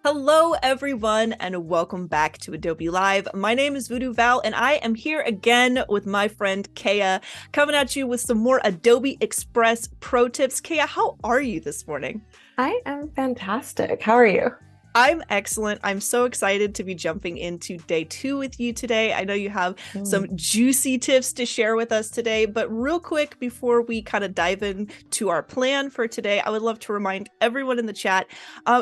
Hello, everyone, and welcome back to Adobe Live. My name is Voodoo Val, and I am here again with my friend Kaya, coming at you with some more Adobe Express pro tips. Kaya, how are you this morning? I am fantastic. How are you? I'm excellent. I'm so excited to be jumping into day 2 with you today. I know you have some juicy tips to share with us today, but real quick, before we kind of dive into our plan for today, I would love to remind everyone in the chat,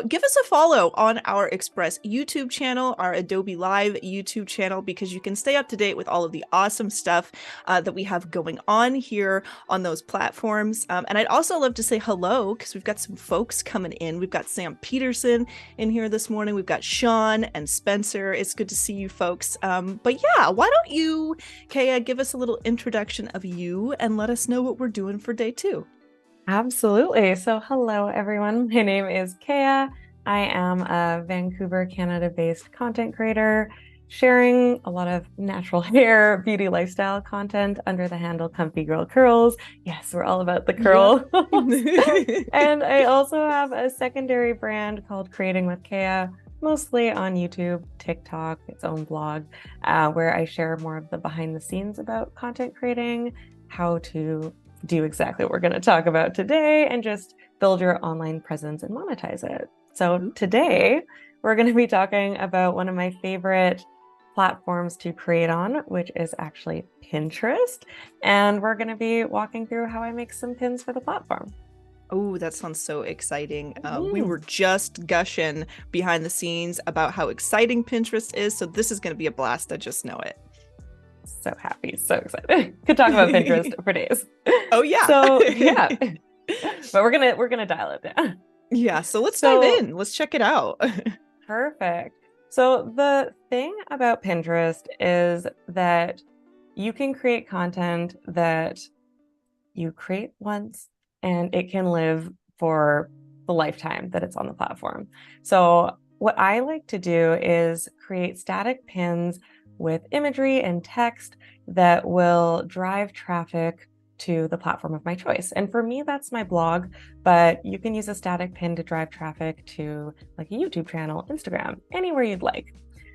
give us a follow on our Express YouTube channel, our Adobe Live YouTube channel, because you can stay up to date with all of the awesome stuff that we have going on here on those platforms. And I'd also love to say hello, because we've got some folks coming in. We've got Sam Peterson in here this morning. We've got Sean and Spencer. It's good to see you folks. But yeah, why don't you, Kaya, give us a little introduction of you and let us know what we're doing for day 2. Absolutely. So, hello, everyone. My name is Kaya. I am a Vancouver, Canada-based content creator, sharing a lot of natural hair, beauty lifestyle content under the handle Comfy Girl Curls. Yes, we're all about the curl. Yeah. And I also have a secondary brand called Creating with Kaya, mostly on YouTube, TikTok, its own blog, where I share more of the behind the scenes about content creating, how to do exactly what we're going to talk about today, and just build your online presence and monetize it. So today we're going to be talking about one of my favorite platforms to create on, which is actually Pinterest. And we're going to be walking through how I make some pins for the platform. Oh, that sounds so exciting. We were just gushing behind the scenes about how exciting Pinterest is, so this is going to be a blast. I just know it. So happy, so excited. Could talk about Pinterest for days. Oh yeah. So yeah. But we're gonna dial it down. Yeah, so let's dive in. Let's check it out. Perfect. So the thing about Pinterest is that you can create content that you create once and it can live for the lifetime that it's on the platform. So what I like to do is create static pins with imagery and text that will drive traffic to the platform of my choice. And for me, that's my blog, but you can use a static pin to drive traffic to like a YouTube channel, Instagram, anywhere you'd like.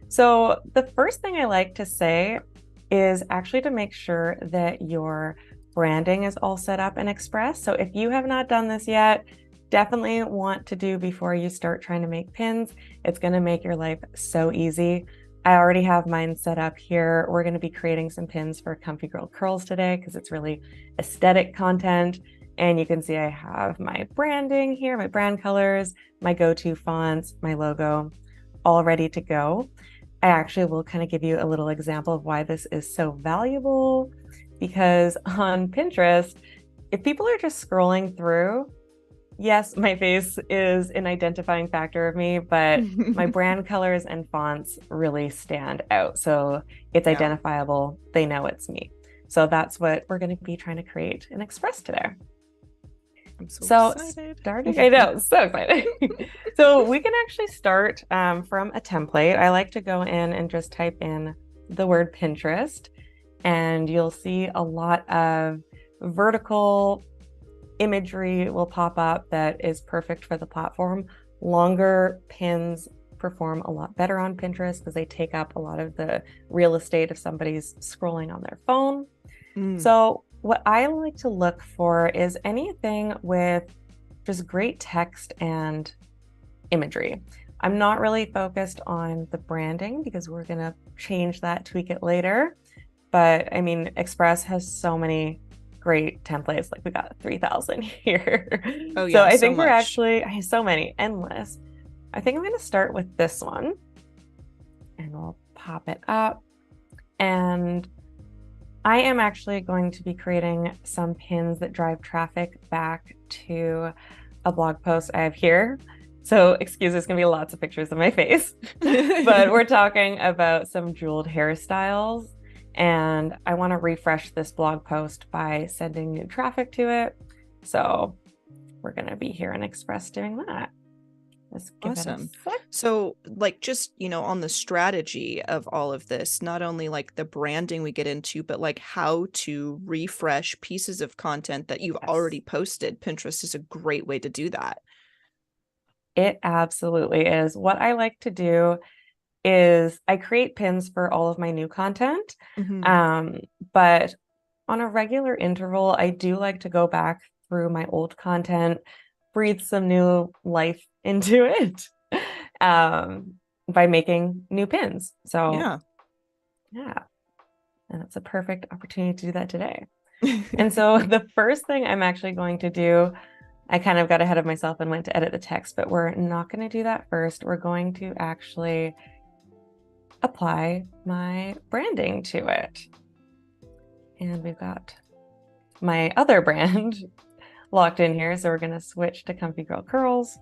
So the first thing I like to say is actually to make sure that your branding is all set up in Express. So if you have not done this yet, definitely want to do before you start trying to make pins. It's going to make your life so easy. I already have mine set up here. We're going to be creating some pins for Comfy Girl Curls today because it's really aesthetic content. And you can see I have my branding here, my brand colors, my go-to fonts, my logo, all ready to go. I actually will kind of give you a little example of why this is so valuable, because on Pinterest, if people are just scrolling through, yes, my face is an identifying factor of me, but my brand colors and fonts really stand out. So it's identifiable. They know it's me. So that's what we're going to be trying to create in Express today. I'm so excited. I know, so excited. So we can actually start from a template. I like to go in and just type in the word Pinterest, and you'll see a lot of vertical imagery will pop up that is perfect for the platform. Longer pins perform a lot better on Pinterest because they take up a lot of the real estate if somebody's scrolling on their phone. So what I like to look for is anything with just great text and imagery. I'm not really focused on the branding because we're going to change that, tweak it later. But I mean, Express has so many great templates. Like we got 3,000 here. Oh yeah, so I think much. we're actually, I have so many, endless. I think I'm going to start with this one and we'll pop it up. And I am actually going to be creating some pins that drive traffic back to a blog post I have here. So excuse, there's gonna be lots of pictures of my face, but we're talking about some jeweled hairstyles. And I want to refresh this blog post by sending new traffic to it. So we're going to be here in Express doing that. Let's give Awesome. it a sec. So like just, on the strategy of all of this, not only like the branding we get into, but like how to refresh pieces of content that you've already posted. Pinterest is a great way to do that. It absolutely is. What I like to do is I create pins for all of my new content. Hmm. Um, but on a regular interval, I do like to go back through my old content, breathe some new life into it, um, by making new pins. So Yeah. yeah, and it's a perfect opportunity to do that today. And so the first thing I'm actually going to do, I kind of got ahead of myself and went to edit the text, but we're not going to do that first. We're going to actually apply my branding to it. And we've got my other brand locked in here. So we're going to switch to Comfy Girl Curls.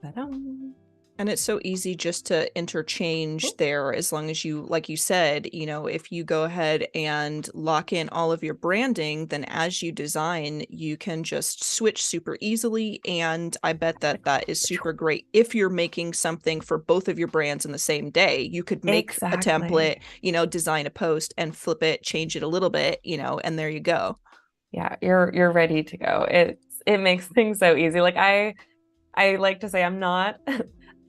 Ta-dum. And it's so easy just to interchange there as long as you, like you said, if you go ahead and lock in all of your branding, then as you design, you can just switch super easily. And I bet that that is super great. If you're making something for both of your brands in the same day, you could make a template, Exactly. design a post and flip it, change it a little bit, and there you go. Yeah, you're ready to go. It makes things so easy. Like I like to say I'm not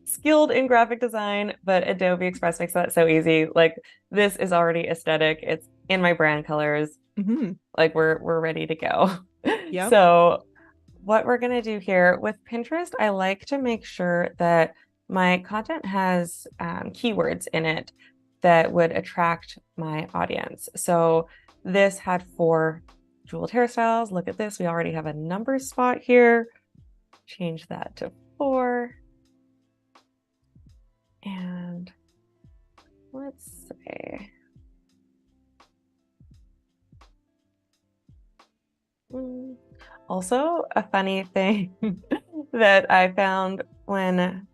skilled in graphic design, but Adobe Express makes that so easy. Like this is already aesthetic. It's in my brand colors. Hmm. Like we're ready to go. Yep. So what we're gonna do here with Pinterest, I like to make sure that my content has keywords in it that would attract my audience. So this had 4 jeweled hairstyles. Look at this. We already have a number spot here. Change that to 4. And let's say, also a funny thing that I found when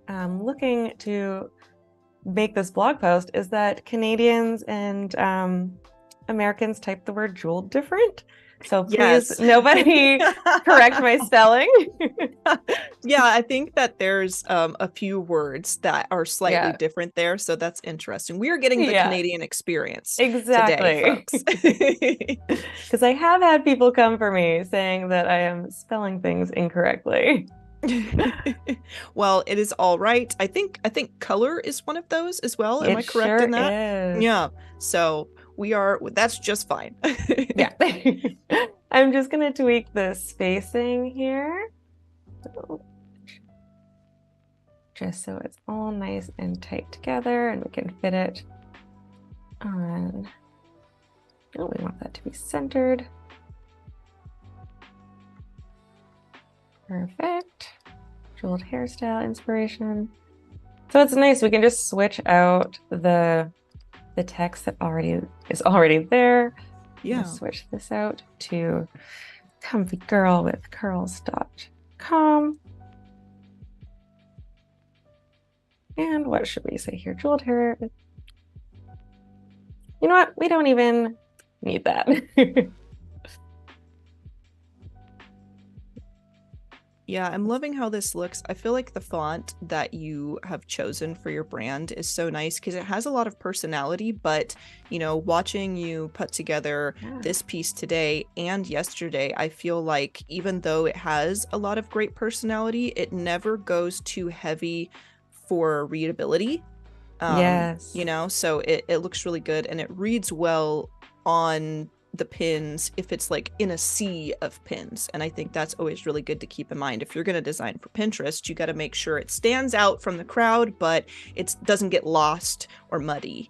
looking to make this blog post is that Canadians and Americans type the word jeweled different. So please, Yes. nobody correct my spelling. Yeah, I think that there's a few words that are slightly Yeah, different there, so that's interesting. We are getting the yeah, Canadian experience today, exactly. folks. Because I have had people come for me saying that I am spelling things incorrectly. Well, it is all right. I think color is one of those as well. Am It I correct sure in that? is. Yeah. So that's just fine. Yeah. I'm just gonna tweak the spacing here. Just so it's all nice and tight together and we can fit it on. Oh, we want that to be centered. Perfect. Jeweled hairstyle inspiration. So it's nice. We can just switch out the text that is already there. Yeah. Switch this out to Comfy Girl with curls.com. And what should we say here? Jeweled hair. You know what? We don't even need that. Yeah, I'm loving how this looks. I feel like the font that you have chosen for your brand is so nice because it has a lot of personality, but watching you put together this piece today and yesterday, I feel like even though it has a lot of great personality, it never goes too heavy for readability. Yes. So it looks really good and it reads well on the pins if it's like in a sea of pins. And I think that's always really good to keep in mind. If you're going to design for Pinterest, you got to make sure it stands out from the crowd, but it doesn't get lost or muddy.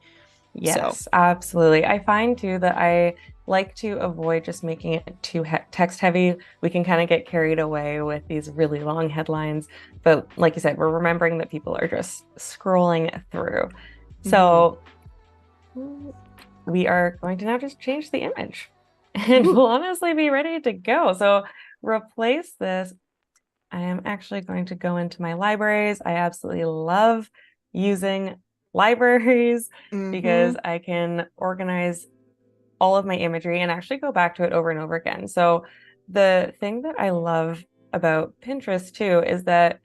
Yes, absolutely. I find too that I like to avoid just making it too text heavy. We can kind of get carried away with these really long headlines. But like you said, we're remembering that people are just scrolling through. So we are going to now just change the image and we'll honestly be ready to go. So replace this. I am actually going to go into my libraries. I absolutely love using libraries because I can organize all of my imagery and actually go back to it over and over again. So the thing that I love about Pinterest too is that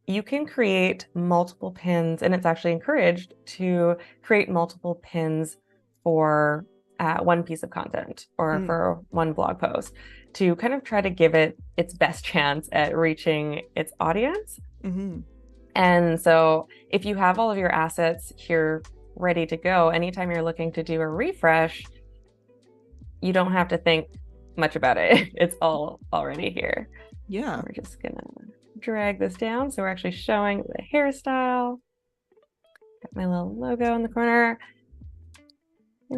you can create multiple pins, and it's actually encouraged to create multiple pins for one piece of content or for one blog post. to kind of try to give it its best chance at reaching its audience. Mm-hmm. And so if you have all of your assets here ready to go, anytime you're looking to do a refresh, you don't have to think much about it. It's all already here. Yeah. We're just gonna drag this down. So we're actually showing the hairstyle. Got my little logo in the corner.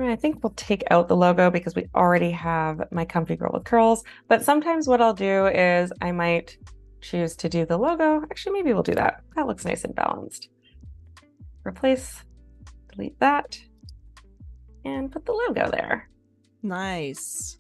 I think we'll take out the logo because we already have my comfy girl with curls. But sometimes what I'll do is I might choose to do the logo. Actually, maybe we'll do that. That looks nice and balanced. Replace, delete that, and put the logo there. Nice.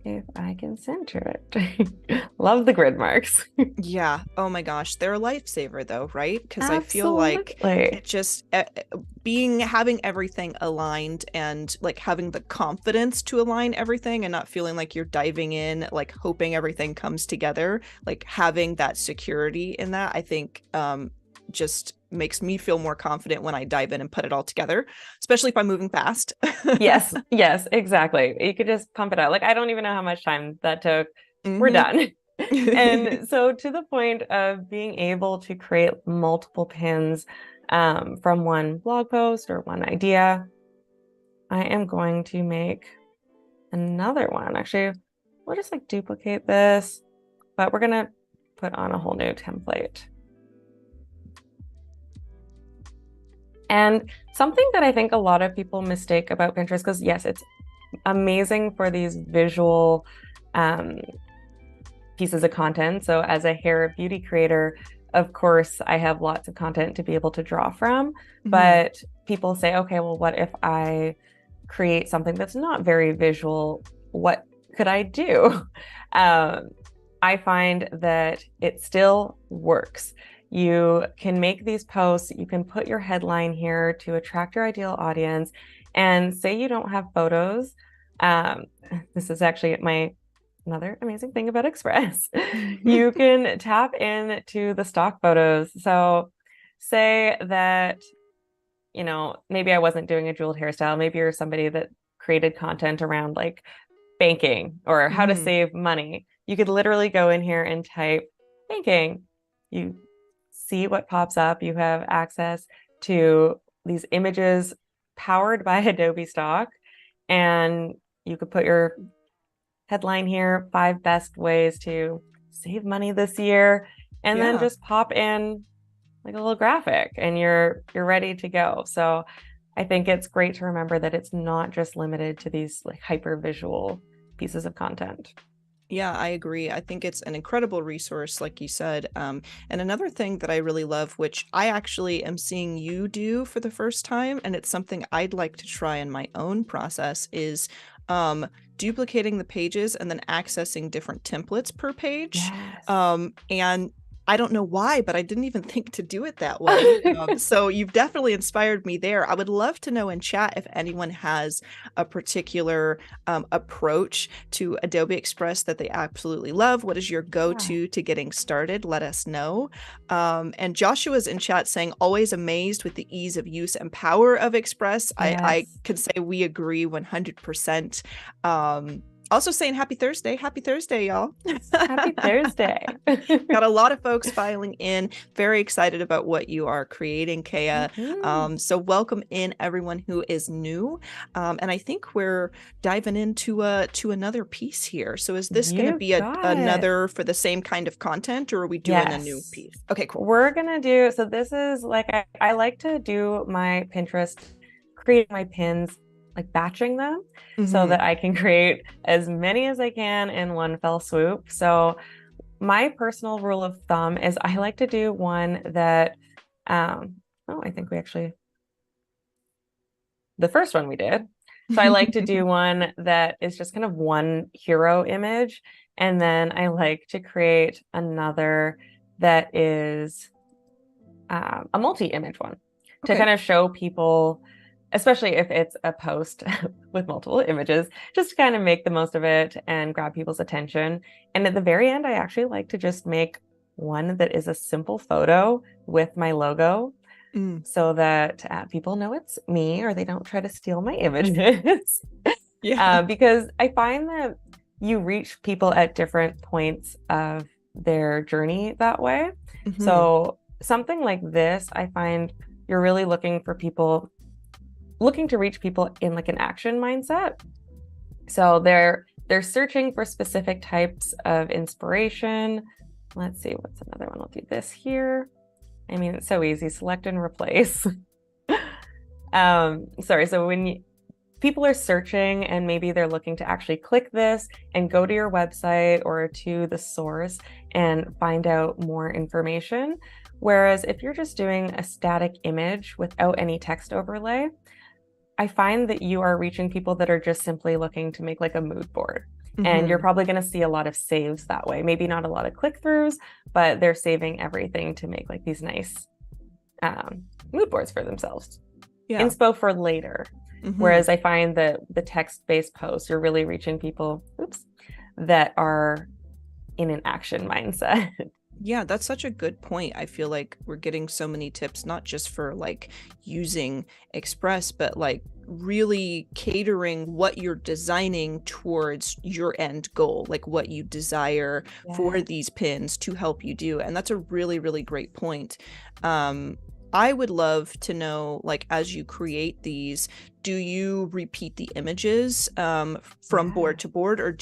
If I can center it. Love the grid marks. Yeah. Oh my gosh. They're a lifesaver though, right? Because I feel like it just having everything aligned and like having the confidence to align everything and not feeling like you're diving in, like hoping everything comes together, like having that security in that, I think just makes me feel more confident when I dive in and put it all together, especially if I'm moving fast. Yes, exactly. You could just pump it out. Like, I don't even know how much time that took. We're done. And so to the point of being able to create multiple pins from one blog post or one idea, I am going to make another one. Actually, we'll just like duplicate this, but we're going to put on a whole new template. And something that I think a lot of people mistake about Pinterest, because yes, it's amazing for these visual pieces of content. So as a hair beauty creator, of course, I have lots of content to be able to draw from. Mm-hmm. But people say, okay, well, what if I create something that's not very visual? What could I do? I find that it still works. You can make these posts, you can put your headline here to attract your ideal audience, and say you don't have photos. This is actually another amazing thing about Express. You can tap into the stock photos. So say that, maybe I wasn't doing a jeweled hairstyle. Maybe you're somebody that created content around like banking or how to save money. You could literally go in here and type banking. You see what pops up. You have access to these images powered by Adobe Stock, and you could put your headline here, 5 best ways to save money this year, and then just pop in like a little graphic and you're ready to go. So I think it's great to remember that it's not just limited to these like hyper visual pieces of content. Yeah, I agree. I think it's an incredible resource, like you said. And another thing that I really love, which I actually am seeing you do for the first time, and it's something I'd like to try in my own process, is duplicating the pages and then accessing different templates per page. Yes. And I don't know why, but I didn't even think to do it that way. So you've definitely inspired me there. I would love to know in chat if anyone has a particular approach to Adobe Express that they absolutely love. What is your go-to to getting started? Let us know. And Joshua's in chat saying, always amazed with the ease of use and power of Express. Yes. I could say we agree 100%. Also saying happy Thursday, y'all. Happy Thursday. Got a lot of folks filing in, very excited about what you are creating, Kea. So welcome in everyone who is new. And I think we're diving into another piece here. So is this going to be another for the same kind of content, or are we doing a new piece? Okay, cool. We're going to do, so this is like, I like to do my Pinterest, create my pins, like batching them so that I can create as many as I can in one fell swoop. So my personal rule of thumb is I like to do one that, I think the first one we did. So I like to do one that is just kind of one hero image. And then I like to create another that is a multi-image one to kind of show people, especially if it's a post with multiple images, just to kind of make the most of it and grab people's attention. And at the very end, I actually like to just make one that is a simple photo with my logo so that people know it's me or they don't try to steal my images. Yeah. Because I find that you reach people at different points of their journey that way. Hmm. So something like this, I find you're really looking for people, looking to reach people in like an action mindset. So they're searching for specific types of inspiration. Let's see, what's another one? I'll do this here. I mean, it's so easy. Select and replace. Sorry. So people are searching and maybe they're looking to actually click this and go to your website or to the source and find out more information. Whereas if you're just doing a static image without any text overlay, I find that you are reaching people that are just simply looking to make like a mood board. And you're Hmm. probably going to see a lot of saves that way. Maybe not a lot of click throughs, but they're saving everything to make like these nice mood boards for themselves. Yeah. Inspo for later. Hmm. Whereas I find that the text-based posts, you're really reaching people, that are in an action mindset. Yeah, that's such a good point. I feel like we're getting so many tips, not just for like using Express, but like really catering what you're designing towards your end goal, like what you desire for Yeah. these pins to help you do. And that's a really, really great point. Um, I would love to know, like, as you create these, do you repeat the images from Yeah. board to board, or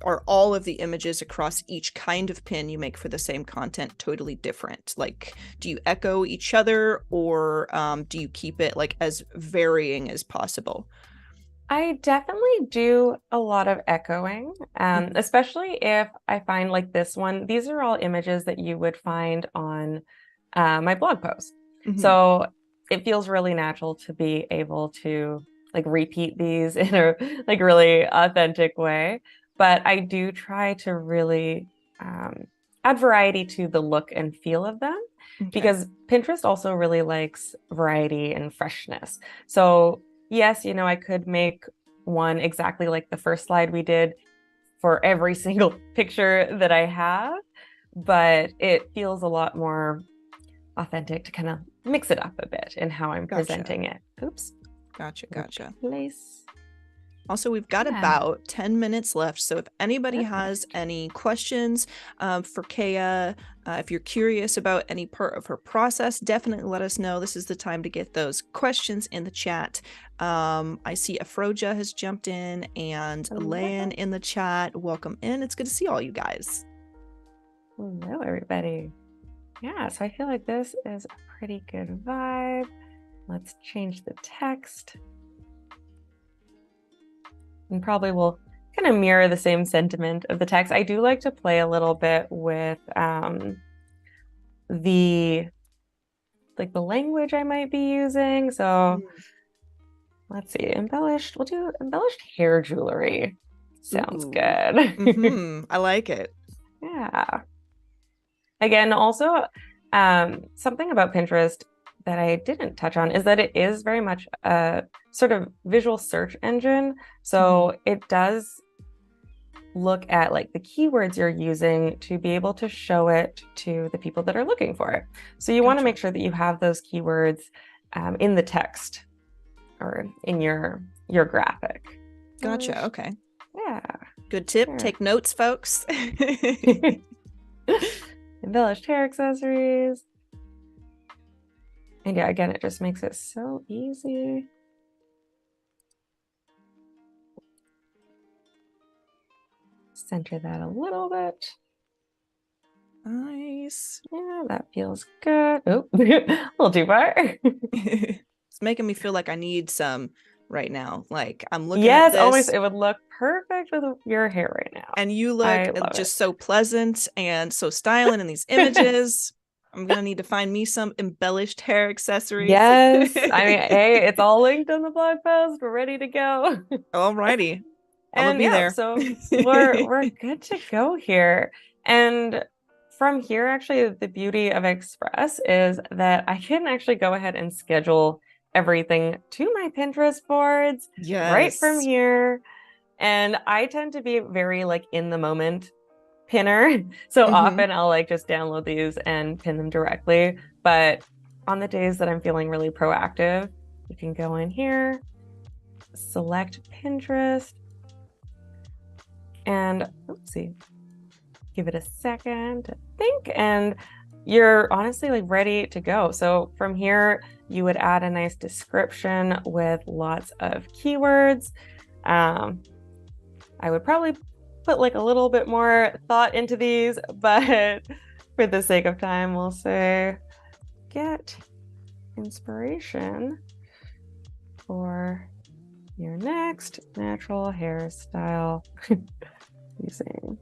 are all of the images across each kind of pin you make for the same content totally different? Like, do you echo each other, or do you keep it like as varying as possible? I definitely do a lot of echoing, Mhm. especially if I find like this one. These are all images that you would find on my blog post. Mhm. So it feels really natural to be able to like repeat these in a like really authentic way. But I do try to really um, add variety to the look and feel of them Okay. because Pinterest also really likes variety and freshness. So yes, I could make one exactly like the first slide we did for every single picture that I have, but it feels a lot more authentic to kind of mix it up a bit in how I'm Gotcha. presenting it. Oops. Gotcha. Gotcha. Replace. Also, we've got Yeah, about 10 minutes left. So if anybody has perfect. any questions for Kea, if you're curious about any part of her process, definitely let us know. This is the time to get those questions in the chat. I see Afroja has jumped in and Lan Hello. in the chat. Welcome in. It's good to see all you guys. Hello, everybody. Yeah, so I feel like this is a pretty good vibe. Let's change the text. And probably will kind of mirror the same sentiment of the text. I do like to play a little bit with the like the language I might be using. So let's see, embellished. We'll do embellished hair jewelry. Sounds Ooh. good. I like it. Yeah. Again, also, something about Pinterest that I didn't touch on is that it is very much a sort of visual search engine. Mhm. So it does look at like the keywords you're using to be able to show it to the people that are looking for it. So you want to Gotcha. make sure that you have those keywords in the text or in your graphic. Gotcha. Embellished, Okay. yeah, Good tip. sure. Take notes, folks. Embellished hair accessories. And yeah, again, it just makes it so easy. Center that a little bit. Nice. Yeah, that feels good. Oh, a little too far. It's making me feel like I need some right now. Like I'm looking at Yes, always. this It would look perfect with your hair right now. and you look I love it. just so pleasant and so styling in these images. I'm gonna need to find me some embellished hair accessories. Yes. I mean, hey, it's all linked in the blog post. We're ready to go. Alrighty. I'm gonna And be yeah, there. so we're good to go here. And from here, actually, the beauty of Express is that I can actually go ahead and schedule everything to my Pinterest boards right from Yes. here. And I tend to be very like in the moment pinner. So Hmm. often I'll like just download these and pin them directly. But on the days that I'm feeling really proactive, you can go in here select Pinterest and oopsie, give it a second to think, and you're honestly like ready to go. So from here, you would add a nice description with lots of keywords. I would probably put like a little bit more thought into these, but for the sake of time, we'll say get inspiration for your next natural hairstyle using.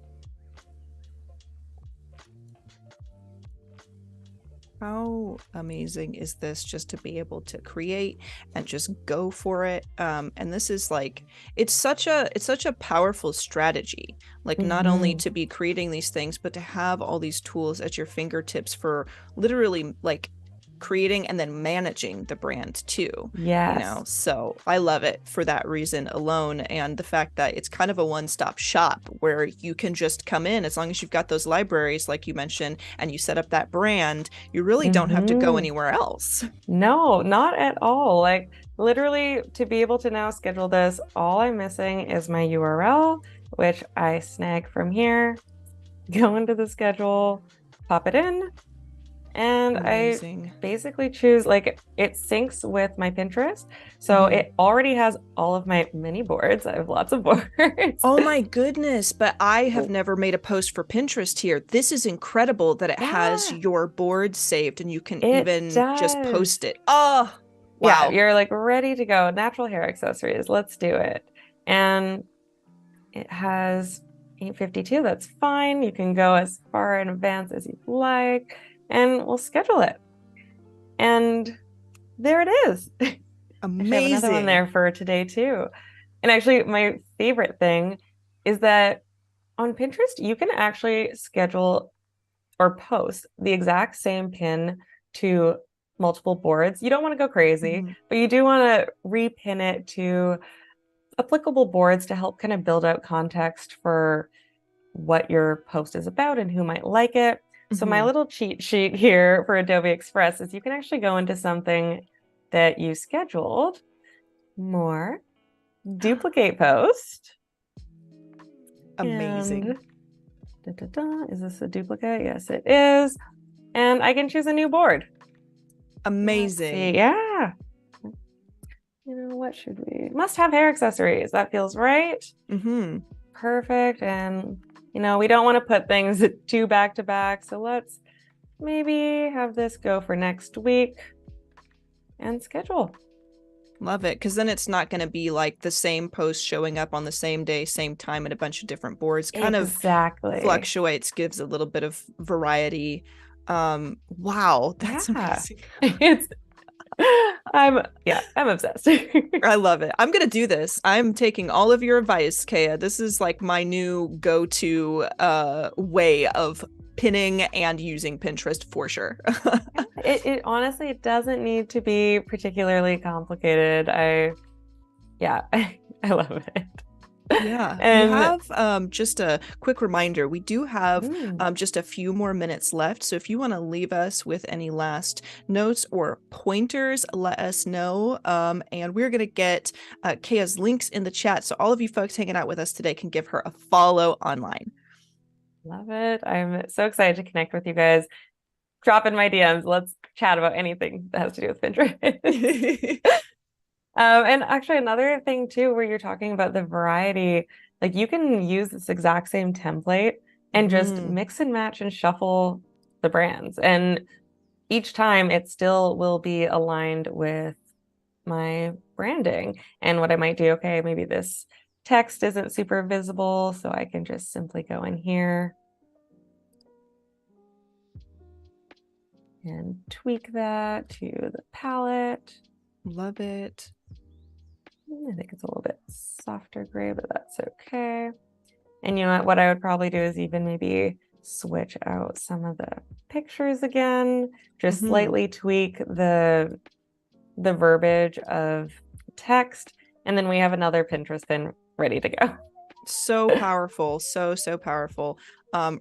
How amazing is this just to be able to create and just go for it? And this is like, it's such a powerful strategy. Like not only to be creating these things, but to have all these tools at your fingertips for literally like creating and then managing the brand too. Yes. So I love it for that reason alone, and the fact that it's kind of a one-stop shop where you can just come in as long as you've got those libraries like you mentioned and you set up that brand. You really don't have to go anywhere else. No, not at all. Like literally to be able to now schedule this, all I'm missing is my URL, which I snag from here, go into the schedule, pop it in, and Amazing. I basically choose, like, it syncs with my Pinterest. So it already has all of my mini boards. I have lots of boards. Oh my goodness, but I have never made a post for Pinterest here. This is incredible that it has your board saved and you can even just post it. Oh, wow. Yeah, you're like ready to go. Natural hair accessories. Let's do it. And it has 8:52. That's fine. You can go as far in advance as you'd like, and we'll schedule it. And there it is. Amazing. I have another one there for today too. And actually, my favorite thing is that on Pinterest, you can actually schedule or post the exact same pin to multiple boards. You don't want to go crazy, but you do want to repin it to applicable boards to help kind of build out context for what your post is about and who might like it. So my little cheat sheet here for Adobe Express is you can actually go into something that you scheduled, more, duplicate post. Amazing. And, is this a duplicate? Yes, it is. And I can choose a new board. Amazing. Yeah. You know, what should we? Must have hair accessories. That feels right. Perfect. And you know, we don't want to put things too back to back. So let's maybe have this go for next week and schedule. Love it. Because then it's not going to be like the same post showing up on the same day, same time at a bunch of different boards. Kind of fluctuates, gives a little bit of variety. Wow, that's amazing. I'm obsessed. I love it. I'm gonna do this. I'm taking all of your advice, Kaya. This is like my new go-to way of pinning and using Pinterest for sure. It honestly, it doesn't need to be particularly complicated. I love it. Yeah. And you have just a quick reminder, we do have just a few more minutes left, so if you want to leave us with any last notes or pointers, let us know, and we're going to get Kaya's links in the chat so all of you folks hanging out with us today can give her a follow online. Love it. I'm so excited to connect with you guys. Drop in my DMs. Let's chat about anything that has to do with Pinterest. And actually another thing too, where you're talking about the variety, like you can use this exact same template and just mix and match and shuffle the brands. And each time it still will be aligned with my branding. And what I might do, okay, maybe this text isn't super visible, so I can just simply go in here and tweak that to the palette. Love it. I think it's a little bit softer gray, but that's okay. And you know what I would probably do is even maybe switch out some of the pictures again, just slightly tweak the verbiage of text, and then we have another Pinterest pin ready to go. So powerful. So powerful.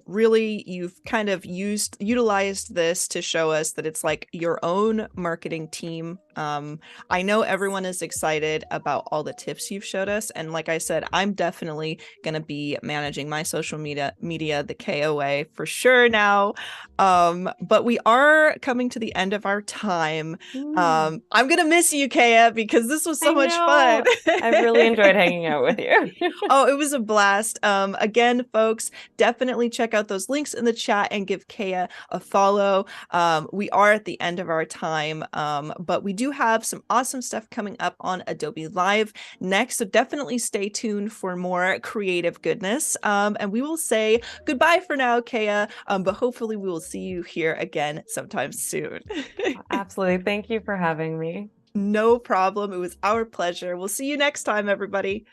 Really, you've kind of utilized this to show us that it's like your own marketing team. I know everyone is excited about all the tips you've showed us, and like I said, I'm definitely gonna be managing my social media the KOA for sure now. But we are coming to the end of our time. I'm gonna miss you, Kaya, because this was so I much fun. know. I've really enjoyed hanging out with you. Oh, it was a blast. Again, folks, definitely check out those links in the chat and give Kaya a follow. We are at the end of our time, but we do have some awesome stuff coming up on Adobe Live next. So definitely stay tuned for more creative goodness. And we will say goodbye for now, Kaya, but hopefully we will see you here again sometime soon. Absolutely. Thank you for having me. No problem. It was our pleasure. We'll see you next time, everybody.